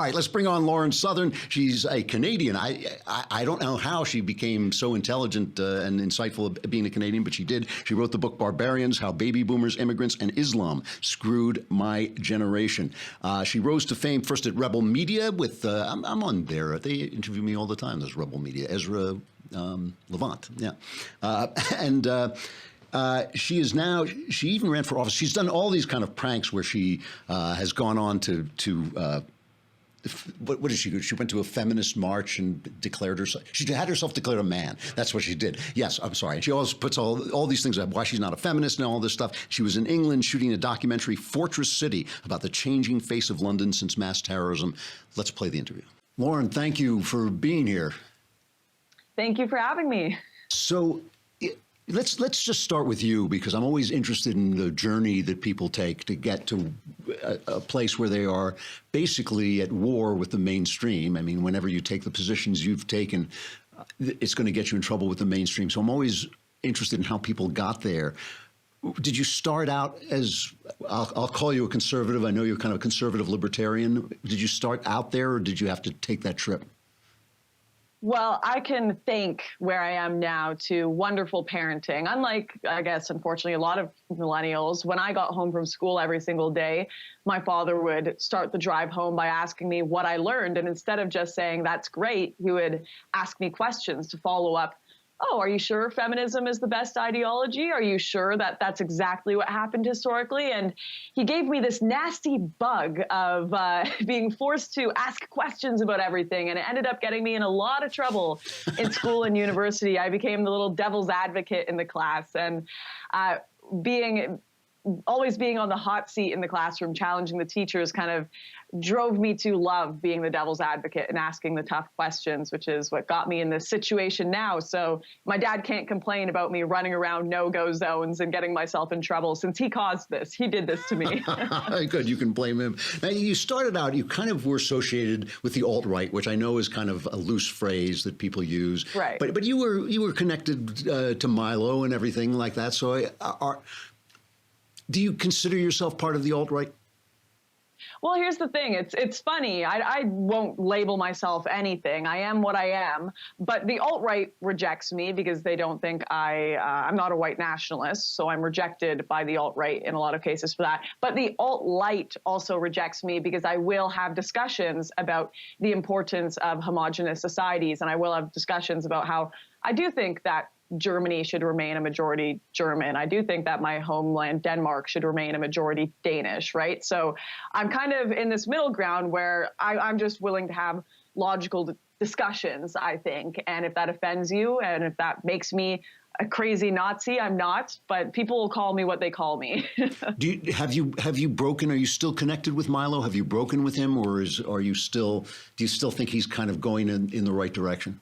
All right, let's bring on Lauren Southern. She's a Canadian. I don't know how she became so intelligent and insightful at being a Canadian, but she did. She wrote the book Barbarians: How Baby Boomers, Immigrants, and Islam Screwed My Generation. She rose to fame first at Rebel Media with, I'm on there. They interview me all the time, this Rebel Media. Ezra Levant, yeah. She is now, she even ran for office. She's done all these kind of pranks where she has gone on to what did she do? She went to a feminist march and declared herself. She had herself declared a man. That's what she did. Yes, I'm sorry. And she always puts all these things up, why she's not a feminist and all this stuff. She was in England shooting a documentary, Fortress City, about the changing face of London since mass terrorism. Let's play the interview. Lauren, thank you for being here. Thank you for having me. So let's just start with you, because I'm always interested in the journey that people take to get to a place where they are basically at war with the mainstream. I mean, whenever you take the positions you've taken, it's going to get you in trouble with the mainstream. So I'm always interested in how people got there. Did you start out as, I'll call you a conservative. I know you're kind of a conservative libertarian. Did you start out there, or did you have to take that trip? Well, I can thank where I am now to wonderful parenting. Unlike, I guess, unfortunately, a lot of millennials, when I got home from school every single day, my father would start the drive home by asking me what I learned. And instead of just saying, that's great, he would ask me questions to follow up. Oh, are you sure feminism is the best ideology? Are you sure that that's exactly what happened historically? And he gave me this nasty bug of being forced to ask questions about everything. And it ended up getting me in a lot of trouble in school and university. I became the little devil's advocate in the class. And always being on the hot seat in the classroom, challenging the teachers, kind of drove me to love being the devil's advocate and asking the tough questions, which is what got me in this situation now. So my dad can't complain about me running around no-go zones and getting myself in trouble, since he caused this. He did this to me. Good, you can blame him. Now, you started out, you kind of were associated with the alt-right, which I know is kind of a loose phrase that people use. Right. But you were connected to Milo and everything like that. So do you consider yourself part of the alt-right? Well, here's the thing. It's funny. I won't label myself anything. I am what I am. But the alt-right rejects me because they don't think I'm not a white nationalist. So I'm rejected by the alt-right in a lot of cases for that. But the alt-light also rejects me because I will have discussions about the importance of homogenous societies. And I will have discussions about how I do think that Germany should remain a majority German. I do think that my homeland, Denmark, should remain a majority Danish, right? So I'm kind of in this middle ground where I'm just willing to have logical discussions, I think. And if that offends you, and if that makes me a crazy Nazi, I'm not, but people will call me what they call me. Have you broken? Are you still connected with Milo? Have you broken with him, or do you still think he's kind of going in the right direction?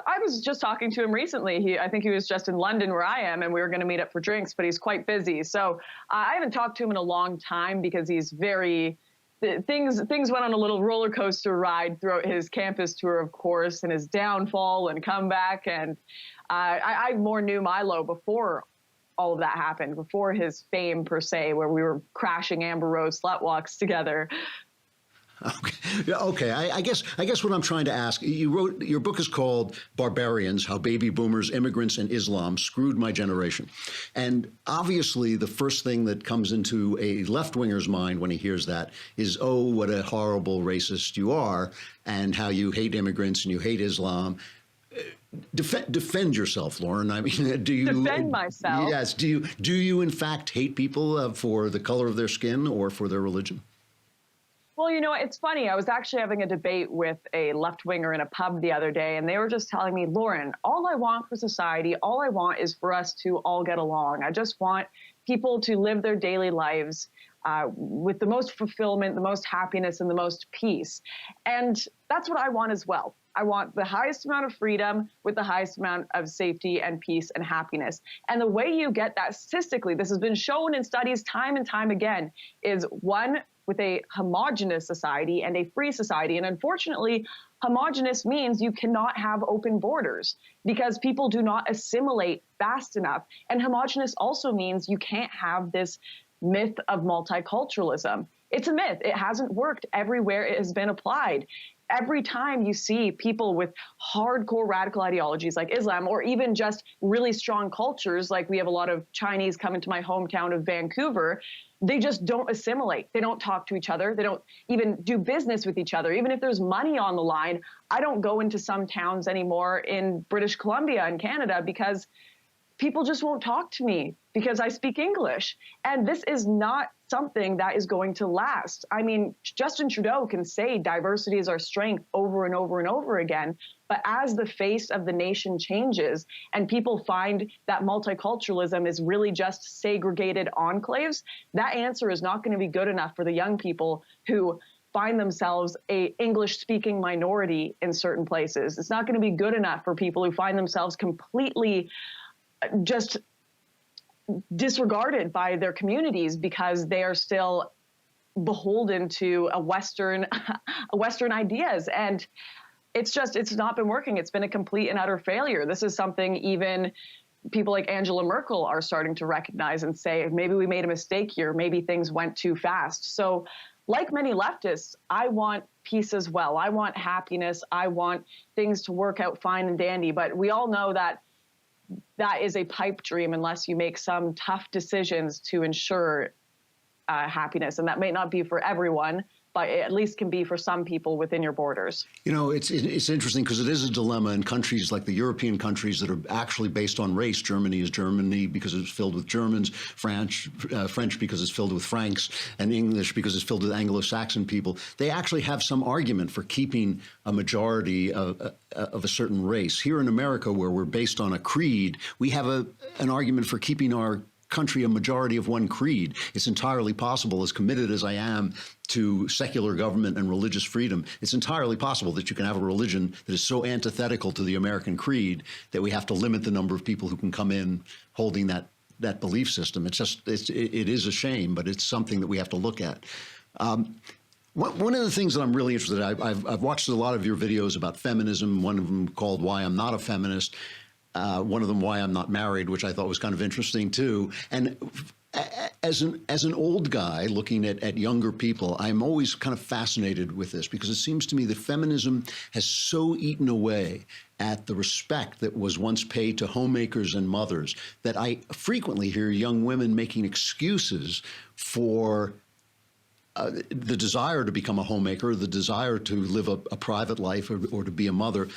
I was just talking to him recently. I think he was just in London where I am, and we were going to meet up for drinks, but he's quite busy. So I haven't talked to him in a long time because he's things went on a little roller coaster ride throughout his campus tour, of course, and his downfall and comeback. And I more knew Milo before all of that happened, before his fame per se, where we were crashing Amber Rose slut walks together. Okay. I guess what I'm trying to ask, your book is called Barbarians: How Baby Boomers, Immigrants, and Islam Screwed My Generation. And obviously the first thing that comes into a left-winger's mind when he hears that is, oh, what a horrible racist you are, and how you hate immigrants and you hate Islam. Defend yourself, Lauren. I mean, do you defend myself? Yes. Do you in fact hate people for the color of their skin or for their religion? Well, you know, it's funny. I was actually having a debate with a left-winger in a pub the other day, and they were just telling me, Lauren, all I want for society, all I want is for us to all get along. I just want people to live their daily lives with the most fulfillment, the most happiness, and the most peace. And that's what I want as well. I want the highest amount of freedom with the highest amount of safety and peace and happiness. And the way you get that statistically, this has been shown in studies time and time again, is one, with a homogenous society and a free society. And unfortunately, homogenous means you cannot have open borders because people do not assimilate fast enough. And homogenous also means you can't have this myth of multiculturalism. It's a myth. It hasn't worked everywhere it has been applied. Every time you see people with hardcore radical ideologies like Islam, or even just really strong cultures, like we have a lot of Chinese come into my hometown of Vancouver, they just don't assimilate. They don't talk to each other. They don't even do business with each other. Even if there's money on the line, I don't go into some towns anymore in British Columbia and Canada because people just won't talk to me because I speak English. And this is not something that is going to last. I mean, Justin Trudeau can say diversity is our strength over and over and over again. But as the face of the nation changes and people find that multiculturalism is really just segregated enclaves, that answer is not going to be good enough for the young people who find themselves a English-speaking minority in certain places. It's not going to be good enough for people who find themselves completely just disregarded by their communities because they are still beholden to Western ideas. And it's not been working. It's been a complete and utter failure. This is something even people like Angela Merkel are starting to recognize and say, maybe we made a mistake here. Maybe things went too fast. So like many leftists, I want peace as well. I want happiness. I want things to work out fine and dandy. But we all know that that is a pipe dream unless you make some tough decisions to ensure happiness. And that may not be for everyone, but it at least can be for some people within your borders. You know, it's interesting because it is a dilemma in countries like the European countries that are actually based on race. Germany is Germany because it's filled with Germans, French because it's filled with Franks, and English because it's filled with Anglo-Saxon people. They actually have some argument for keeping a majority of a certain race. Here in America, where we're based on a creed, we have an argument for keeping our country a majority of one creed. It's entirely possible, as committed as I am to secular government and religious freedom, it's entirely possible that you can have a religion that is so antithetical to the American creed that we have to limit the number of people who can come in holding that belief system. It is a shame, but it's something that we have to look at. One of the things that I'm really interested in, I've watched a lot of your videos about feminism, one of them called Why I'm Not a Feminist, one of them Why I'm Not Married, which I thought was kind of interesting too. And as an old guy looking at younger people, I'm always kind of fascinated with this because it seems to me that feminism has so eaten away at the respect that was once paid to homemakers and mothers that I frequently hear young women making excuses for the desire to become a homemaker, the desire to live a private life or to be a mother,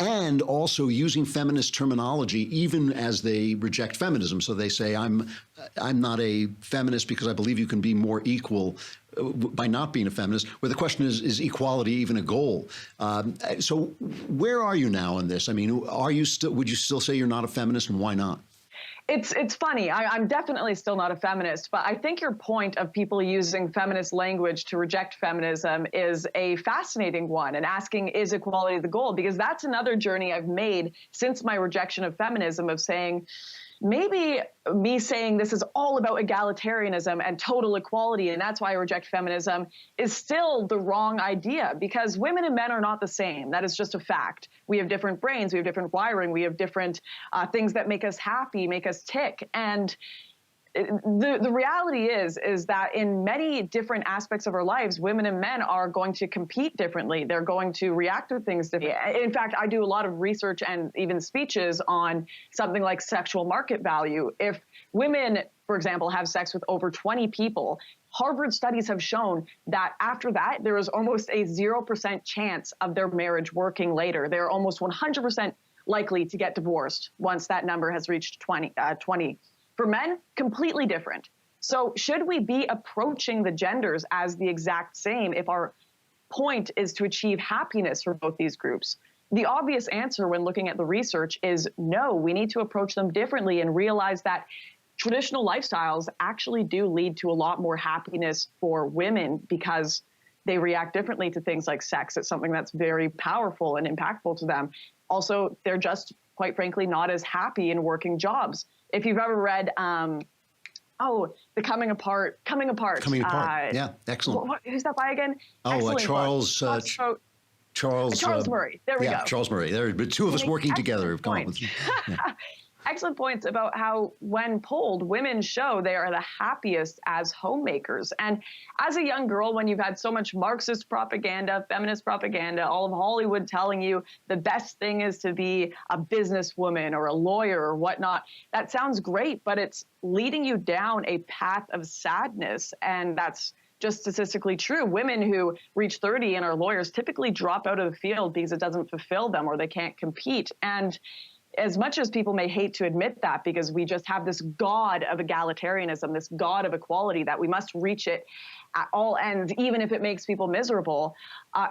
and also using feminist terminology even as they reject feminism. So they say, I'm not a feminist because I believe you can be more equal by not being a feminist, where the question is equality even a goal? So where are you now in this? I mean, would you still say you're not a feminist, and why not? It's funny. I'm definitely still not a feminist, but I think your point of people using feminist language to reject feminism is a fascinating one, and asking, is equality the goal? Because that's another journey I've made since my rejection of feminism, of saying, maybe me saying this is all about egalitarianism and total equality, and that's why I reject feminism, is still the wrong idea, because women and men are not the same. That is just a fact. We have different brains, we have different wiring, we have different things that make us happy, make us tick. And the reality is that in many different aspects of our lives, women and men are going to compete differently. They're going to react to things differently. In fact, I do a lot of research and even speeches on something like sexual market value. If women, for example, have sex with over 20 people, Harvard studies have shown that after that, there is almost a 0% chance of their marriage working later. They're almost 100% likely to get divorced once that number has reached 20. For men, completely different. So should we be approaching the genders as the exact same if our point is to achieve happiness for both these groups? The obvious answer when looking at the research is no. We need to approach them differently and realize that traditional lifestyles actually do lead to a lot more happiness for women because they react differently to things like sex. It's something that's very powerful and impactful to them. Also, they're just, quite frankly, not as happy in working jobs. If you've ever read, the Coming Apart. Yeah, excellent. Who's that by again? Charles Murray. There we go. Charles Murray. There, but two of us working together have come up with. excellent points about how, when polled, women show they are the happiest as homemakers. And as a young girl, when you've had so much Marxist propaganda, feminist propaganda, all of Hollywood telling you the best thing is to be a businesswoman or a lawyer or whatnot, that sounds great, but it's leading you down a path of sadness. And that's just statistically true. Women who reach 30 and are lawyers typically drop out of the field because it doesn't fulfill them or they can't compete. And as much as people may hate to admit that, because we just have this god of egalitarianism, this god of equality, that we must reach it at all ends, even if it makes people miserable,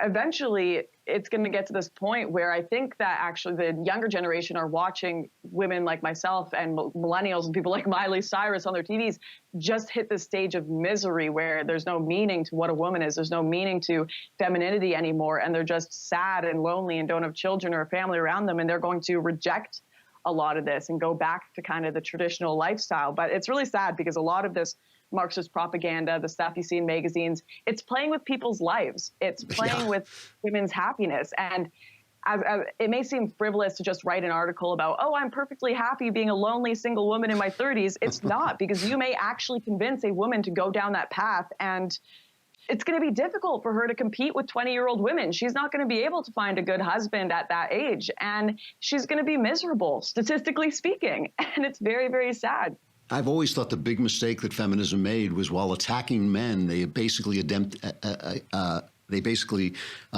eventually it's going to get to this point where I think that actually the younger generation are watching women like myself and millennials and people like Miley Cyrus on their TVs just hit this stage of misery where there's no meaning to what a woman is. There's no meaning to femininity anymore. And they're just sad and lonely and don't have children or a family around them. And they're going to reject a lot of this and go back to kind of the traditional lifestyle. But it's really sad because a lot of this Marxist propaganda, the stuff you see in magazines, it's playing with people's lives. It's playing with women's happiness. And as it may seem frivolous to just write an article about, oh, I'm perfectly happy being a lonely single woman in my 30s. It's not, because you may actually convince a woman to go down that path, and it's going to be difficult for her to compete with 20-year-old women. She's not going to be able to find a good husband at that age, and she's going to be miserable, statistically speaking. And it's very, very sad. I've always thought the big mistake that feminism made was, while attacking men, they basically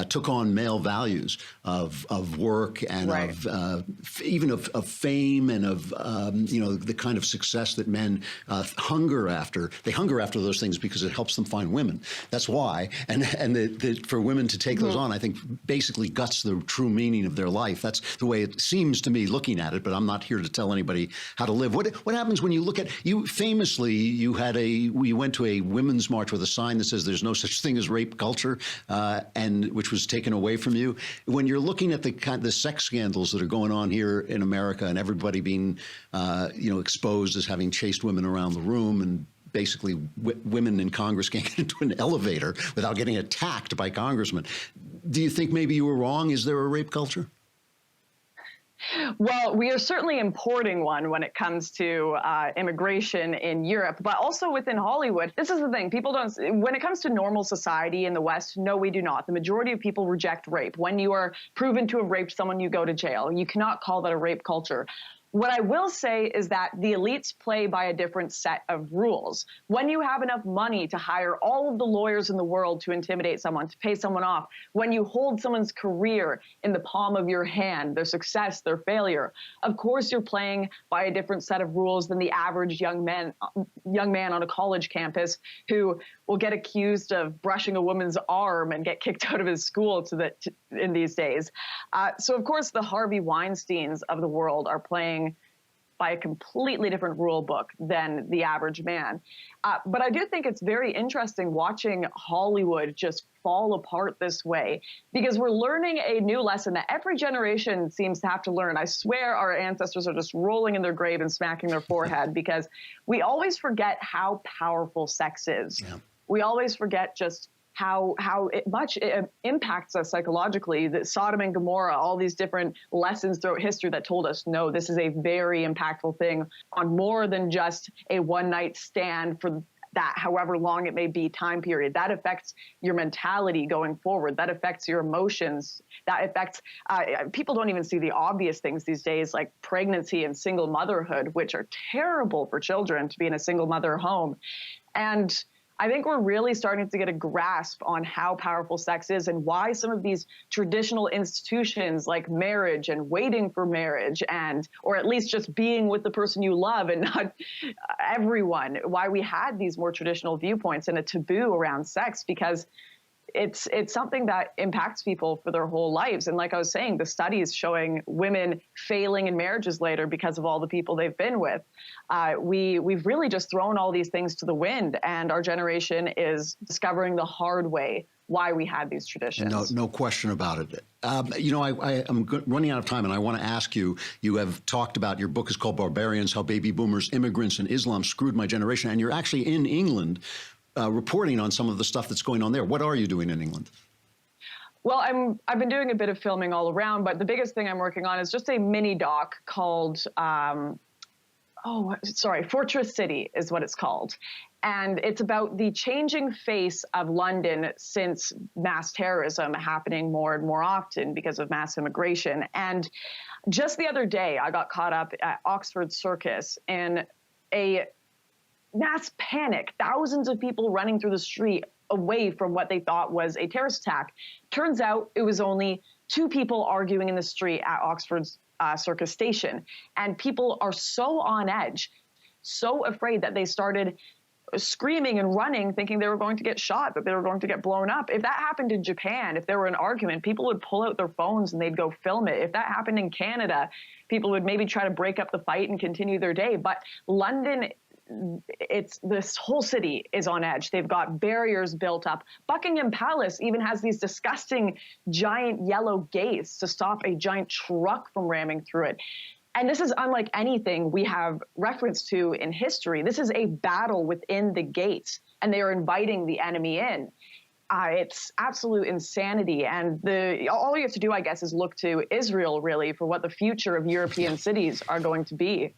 took on male values of work and of even of fame and of the kind of success that men hunger after. They hunger after those things because it helps them find women. That's why. And for women to take those on, I think, basically guts the true meaning of their life. That's the way it seems to me looking at it. But I'm not here to tell anybody how to live. What happens when you look at, you famously, you went to a women's march with a sign that says there's no such thing as rape culture. And which was taken away from you. When you're looking at the sex scandals that are going on here in America, and everybody being exposed as having chased women around the room, and basically women in Congress can't get into an elevator without getting attacked by congressmen, do you think maybe you were wrong? Is there a rape culture? Well, we are certainly importing one when it comes to immigration in Europe, but also within Hollywood. This is the thing. People don't, when it comes to normal society in the West, no, we do not. The majority of people reject rape. When you are proven to have raped someone, you go to jail. You cannot call that a rape culture. What I will say is that the elites play by a different set of rules. When you have enough money to hire all of the lawyers in the world to intimidate someone, to pay someone off, when you hold someone's career in the palm of your hand, their success, their failure, of course you're playing by a different set of rules than the average young man on a college campus who will get accused of brushing a woman's arm and get kicked out of his school in these days. So of course the Harvey Weinsteins of the world are playing by a completely different rule book than the average man. But I do think it's very interesting watching Hollywood just fall apart this way, because we're learning a new lesson that every generation seems to have to learn. I swear our ancestors are just rolling in their grave and smacking their forehead, because we always forget how powerful sex is. Yeah. We always forget just how much it impacts us psychologically. That Sodom and Gomorrah, all these different lessons throughout history that told us, no, this is a very impactful thing on more than just a one-night stand for that however long it may be time period. That affects your mentality going forward. That affects your emotions. That affects, people don't even see the obvious things these days, like pregnancy and single motherhood, which are terrible for children to be in a single mother home. And I think we're really starting to get a grasp on how powerful sex is and why some of these traditional institutions like marriage and waiting for marriage, or at least just being with the person you love and not everyone, why we had these more traditional viewpoints and a taboo around sex, because it's something that impacts people for their whole lives. And like I was saying, the studies showing women failing in marriages later because of all the people they've been with. We've really just thrown all these things to the wind, and our generation is discovering the hard way why we had these traditions. No question about it. I'm running out of time, and I want to ask you, you have talked about, your book is called Barbarians, How Baby Boomers, Immigrants, and Islam Screwed My Generation, and you're actually in England reporting on some of the stuff that's going on there. What are you doing in England? Well, I've been doing a bit of filming all around, but the biggest thing I'm working on is just a mini doc called Fortress City is what it's called. And it's about the changing face of London since mass terrorism happening more and more often because of mass immigration. And just the other day, I got caught up at Oxford Circus in a mass panic, thousands of people running through the street away from what they thought was a terrorist attack. Turns out it was only two people arguing in the street at Oxford's Circus station. And people are so on edge, so afraid that they started screaming and running, thinking they were going to get shot, that they were going to get blown up. If that happened in Japan, if there were an argument, people would pull out their phones and they'd go film it. If that happened in Canada, people would maybe try to break up the fight and continue their day. But London, this whole city is on edge. They've got barriers built up. Buckingham Palace even has these disgusting giant yellow gates to stop a giant truck from ramming through it. And this is unlike anything we have reference to in history. This is a battle within the gates, and they are inviting the enemy in. It's absolute insanity. And all you have to do, I guess, is look to Israel, really, for what the future of European cities are going to be.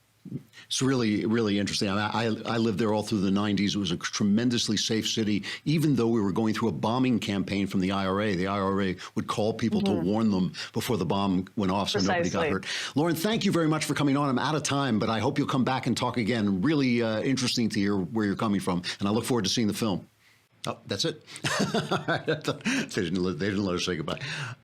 It's really, really interesting. I lived there all through the 90s. It was a tremendously safe city, even though we were going through a bombing campaign from the IRA. The IRA would call people to warn them before the bomb went off so nobody got hurt. Lauren, thank you very much for coming on. I'm out of time, but I hope you'll come back and talk again. Really interesting to hear where you're coming from, and I look forward to seeing the film. Oh, that's it. They didn't let us say goodbye.